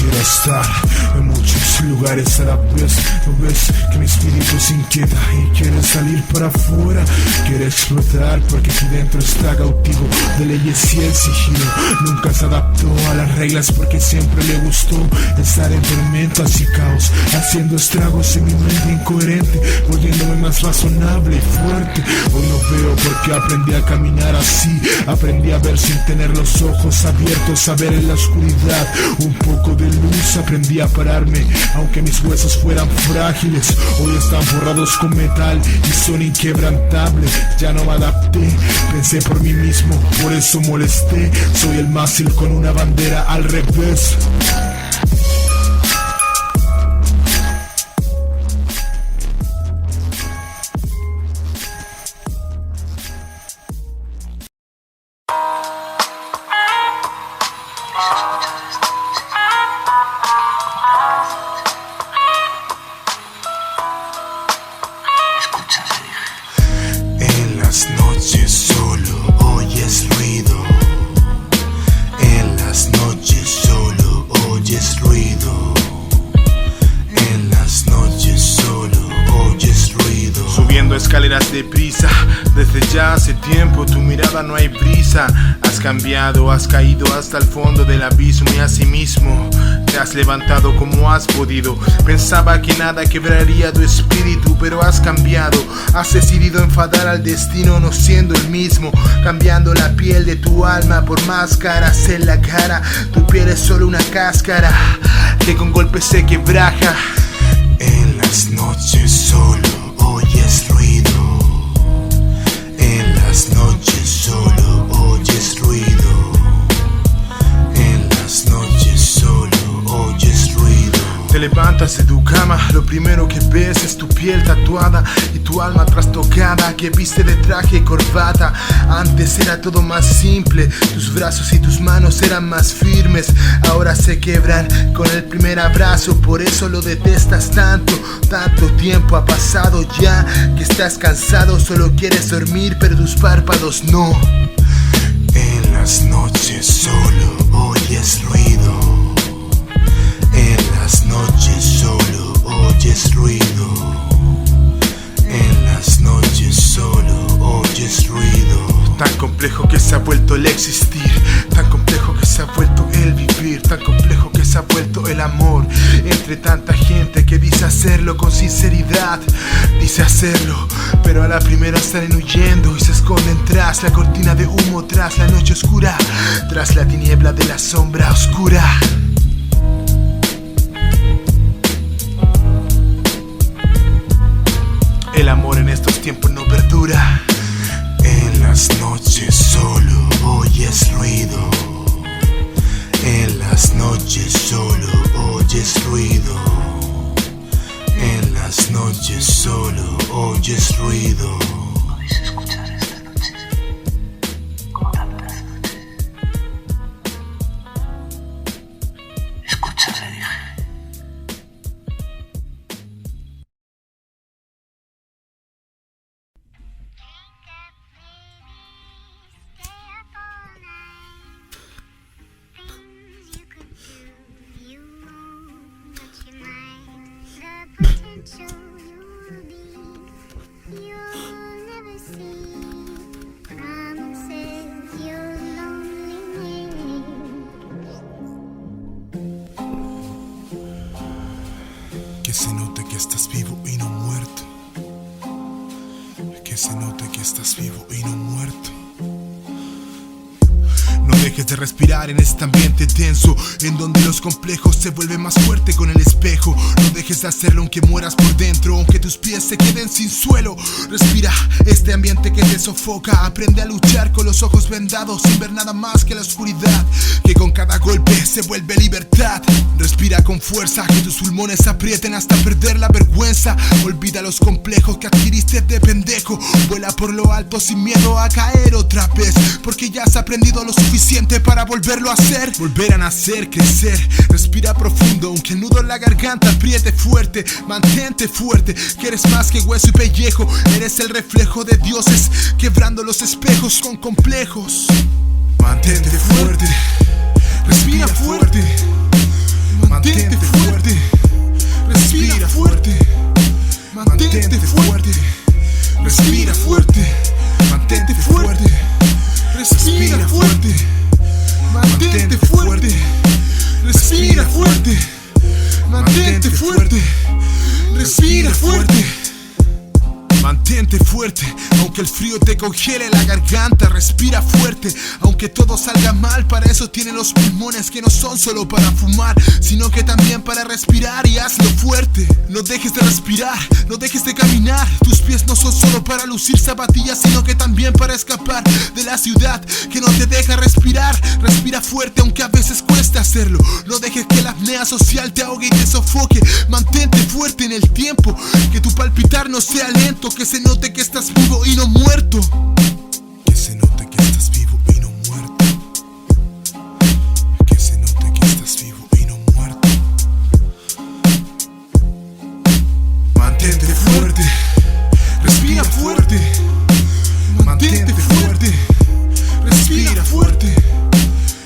Quisiera estar en muchos lugares a la vez. No ves que mi espíritu se inquieta y quiere salir para afuera. Quiere explotar porque aquí dentro está cautivo de leyes y el sigilo. Nunca se adaptó a las reglas porque siempre le gustó estar en tormentas y caos, haciendo estragos en mi mente incoherente, volviéndome más razonable y fuerte. Hoy no veo porque aprendí a caminar así. Aprendí a ver sin tener los ojos abiertos, a ver en la oscuridad un poco de luz. Aprendí a pararme aunque mis huesos fueran frágiles. Hoy están forrados con metal y son inquebrantables. Ya no me adapté, pensé por mí mismo, por eso molesté. Soy el mástil con una bandera al revés. En las noches solo oyes ruido. En las noches solo oyes ruido. En las noches solo oyes ruido. Subiendo escaleras deprisa, desde ya hace tiempo tu mirada no hay brisa. Has cambiado, has caído hasta el fondo del abismo y asimismo te has levantado como has podido. Pensaba que nada quebraría tu espíritu, pero has cambiado. Has decidido enfadar al destino no siendo el mismo, cambiando la piel de tu alma por máscaras en la cara. Tu piel es solo una cáscara que con golpes se quebraja. En las noches solo oyes ruido. En las noches solo oyes ruido. En las noches solo oyes ruido. Te levantas de tu cama, lo primero que ves es tu piel tatuada y tu alma trastocada que viste de traje y corbata. Antes era todo más simple, tus brazos y tus manos eran más firmes. Ahora se quebran con el primer abrazo, por eso lo detestas tanto. Tanto tiempo ha pasado ya que estás cansado, solo quieres dormir pero tus párpados no. En las noches solo oyes ruido. En las noches solo oyes ruido. En las noches solo oyes ruido. Tan complejo que se ha vuelto el existir, tan complejo que se ha vuelto el vivir, tan complejo que se ha vuelto el amor. Entre tanta gente que dice hacerlo con sinceridad, dice hacerlo, pero a la primera salen huyendo y se esconden tras la cortina de humo, tras la noche oscura, tras la tiniebla de la sombra oscura. El amor en estos tiempos no perdura. En las noches solo oyes ruido. En las noches solo oyes ruido. En las noches solo oyes ruido. Podéis escuchar estas noches como tantas noches. Escucha, le dije. Que se note que estás vivo y no muerto. Que se note que estás vivo y no muerto. No dejes de respirar en este ambiente tenso, en donde los complejos se vuelven más fuerte con el espejo. No dejes de hacerlo aunque mueras por dentro, aunque tus pies se queden sin suelo. Respira este ambiente que te sofoca. Aprende a luchar con los ojos vendados, sin ver nada más que la oscuridad, que con cada golpe se vuelve libertad. Respira con fuerza, que tus pulmones aprieten hasta perder la vergüenza. Olvida los complejos que adquiriste de pendejo. Vuela por lo alto sin miedo a caer otra vez, porque ya has aprendido lo suficiente para volverlo a hacer. Volver a nacer, crecer. Respira profundo, aunque el nudo en la garganta apriete fuerte. Mantente fuerte, que eres más que hueso y pellejo. Eres el reflejo de dioses, quebrando los espejos con complejos. Mantente fuerte, respira fuerte. Mantente fuerte, respira fuerte. Mantente fuerte, respira fuerte. Mantente fuerte, respira fuerte. Mantente fuerte, respira fuerte. Mantente fuerte, respira fuerte. Mantente fuerte, aunque el frío te congele la garganta, respira fuerte. Aunque todo salga mal, para eso tienen los pulmones que no son solo para fumar, sino que también para respirar, y hazlo fuerte. No dejes de respirar, no dejes de caminar. Tus pies no son solo para lucir zapatillas, sino que también para escapar de la ciudad que no te deja respirar. Respira fuerte aunque a veces cueste hacerlo. No dejes que la apnea social te ahogue y te sofoque. Mantente fuerte en el tiempo, que tu palpitar no sea lento. Que se note que estás vivo y no muerto. Que se note que estás vivo y no muerto. Que se note que estás vivo y no muerto. Mantente fuerte, respira fuerte. Mantente fuerte, respira fuerte.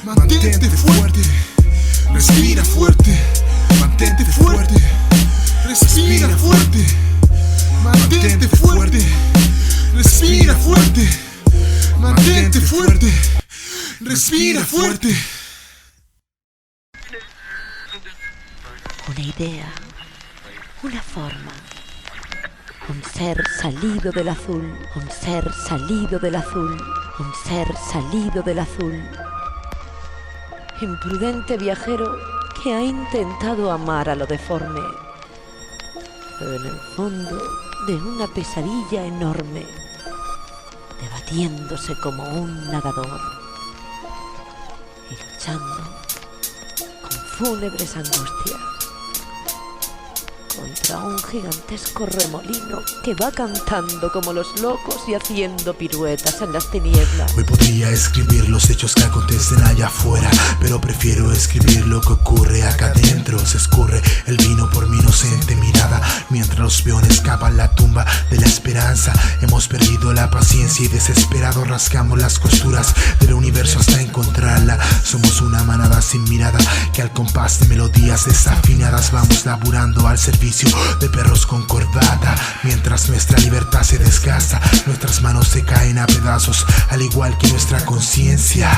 Mantente fuerte, respira fuerte. Mantente fuerte, respira fuerte. Mantente fuerte, respira fuerte. Mantente fuerte, respira fuerte. Una idea, una forma, un ser salido del azul, un ser salido del azul, un ser salido del azul. Imprudente viajero que ha intentado amar a lo deforme, pero en el fondo de una pesadilla enorme, debatiéndose como un nadador y luchando con fúnebres angustias contra un gigantesco remolino que va cantando como los locos y haciendo piruetas en las tinieblas. Hoy podría escribir los hechos que acontecen allá afuera, pero prefiero escribir lo que ocurre acá adentro. Se escurre el vino por mi inocente mirada, mientras los peones escapan la tumba de la esperanza. Hemos perdido la paciencia y desesperados rascamos las costuras del universo hasta encontrarla. Somos una manada sin mirada, que al compás de melodías desafinadas vamos laburando al servicio de perros con corbata. Mientras nuestra libertad se desgasta, nuestras manos se caen a pedazos, al igual que nuestra conciencia.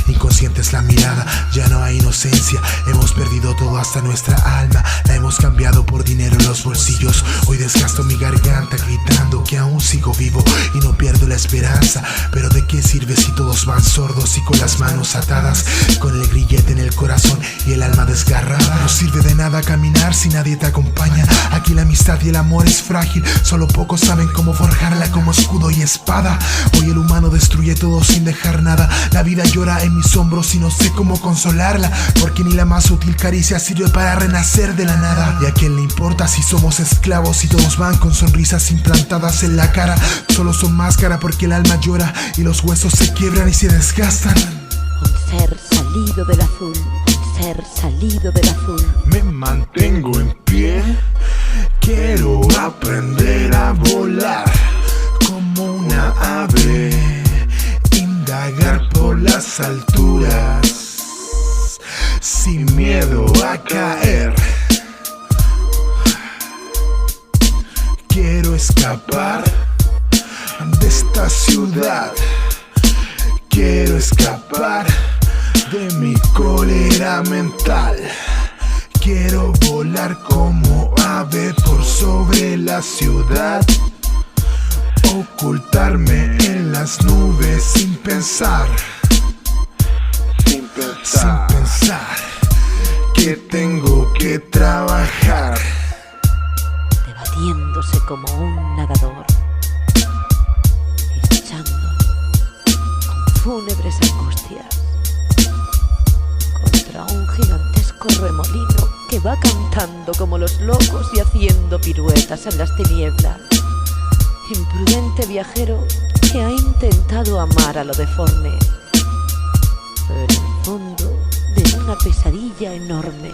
Inconsciente es la mirada, ya no hay inocencia. Hemos perdido todo, hasta nuestra alma la hemos cambiado por dinero en los bolsillos. Hoy desgasto mi garganta gritando que aún sigo vivo y no pierdo la esperanza. Pero ¿de qué sirve si todos van sordos y con las manos atadas, con el grillete en el corazón y el alma desgarrada? No sirve de nada caminar si nadie te acompaña. Aquí la amistad y el amor es frágil, solo pocos saben cómo forjarla como escudo y espada. Hoy el humano destruye todo sin dejar nada. La vida llora en mis hombros y no sé cómo consolarla, porque ni la más sutil caricia sirve para renacer de la nada. ¿Y a quién le importa si somos esclavos y todos van con sonrisas implantadas en la cara? Solo son máscara porque el alma llora y los huesos se quiebran y se desgastan. Un ser salido del azul, un ser salido del azul. Me mantengo en pie, quiero aprender a volar como una ave, indagar por las alturas sin miedo a caer. Quiero escapar de esta ciudad, quiero escapar de mi cólera mental. Quiero volar como ave por sobre la ciudad, ocultarme en las nubes sin pensar, sin pensar que tengo que trabajar. Debatiéndose como un nadador y luchando con fúnebres angustias contra un gigantesco remolino que va cantando como los locos y haciendo piruetas en las tinieblas. Imprudente viajero que ha intentado amar a lo deforme, pero en el fondo de una pesadilla enorme,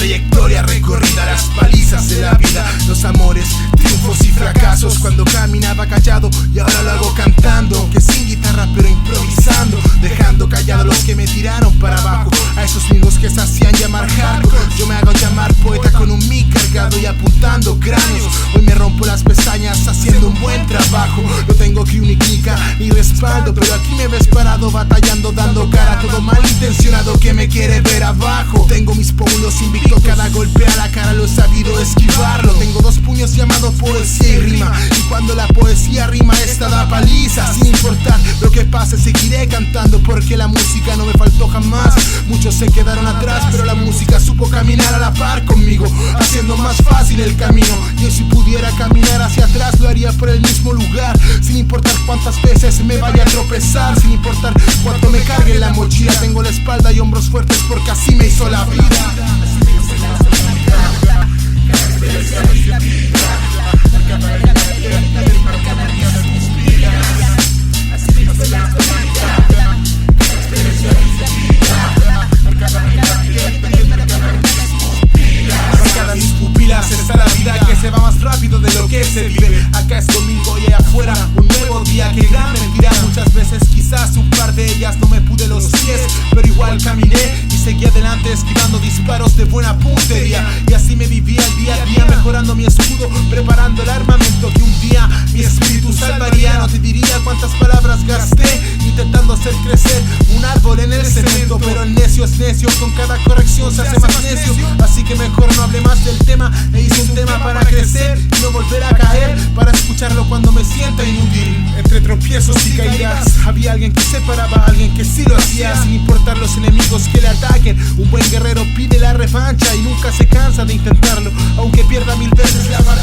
trayectoria recorrida, las palizas de la vida, los amores, triunfos y fracasos. Cuando caminaba callado y ahora lo hago cantando, aunque sin guitarra pero improvisando, dejando callados a los que me tiraron para abajo, a esos mismos que se hacían llamar hardcore. Yo me hago llamar poeta con un mic cargado y apuntando cráneos. Hoy me rompo las pestañas haciendo un buen trabajo. No tengo clínica ni respaldo, pero aquí me ves parado batallando, dando cara a todo malintencionado que me quiere ver abajo. Tengo mis pómulos invictos, cada golpe a la cara lo he sabido esquivarlo. Tengo dos puños llamados poesía y rima, y cuando la poesía rima esta da paliza. Sin importar lo que pase seguiré cantando, porque la música no me faltó jamás. Muchos se quedaron atrás, pero la música supo caminar a la par conmigo, haciendo más fácil el camino. Y si pudiera caminar hacia atrás lo haría por el mismo lugar, sin importar cuántas veces me vaya a tropezar, sin importar cuánto me cargue la mochila. Tengo la espalda y hombros fuertes porque así me hizo la vida. Marcada mis pupilas está la vida que se va más rápido de lo que se vive. Acá es domingo y allá afuera un nuevo día. Que gran mentira, muchas veces quizás un par de ellas no me pude los pies, pero igual caminé y seguí adelante esquivando disparos de buena puntería. Y así me vivía el día a día, mejorando mi escudo, preparando el armamento que un día mi espíritu salvaría. No te diría cuántas palabras gasté intentando hacer crecer un árbol en el cemento, pero el necio es necio, con cada corrección se hace más necio. Así que mejor no hable más del tema, e hice un tema para crecer y no volver a caer, para escucharlo cuando me sienta inútil. Entre tropiezos y caídas había alguien que se paraba, alguien que sí lo hacía, sin importar los enemigos que le ataquen. Un buen guerrero pide la revancha y nunca se cansa de intentarlo, aunque pierda 1000 veces la batalla.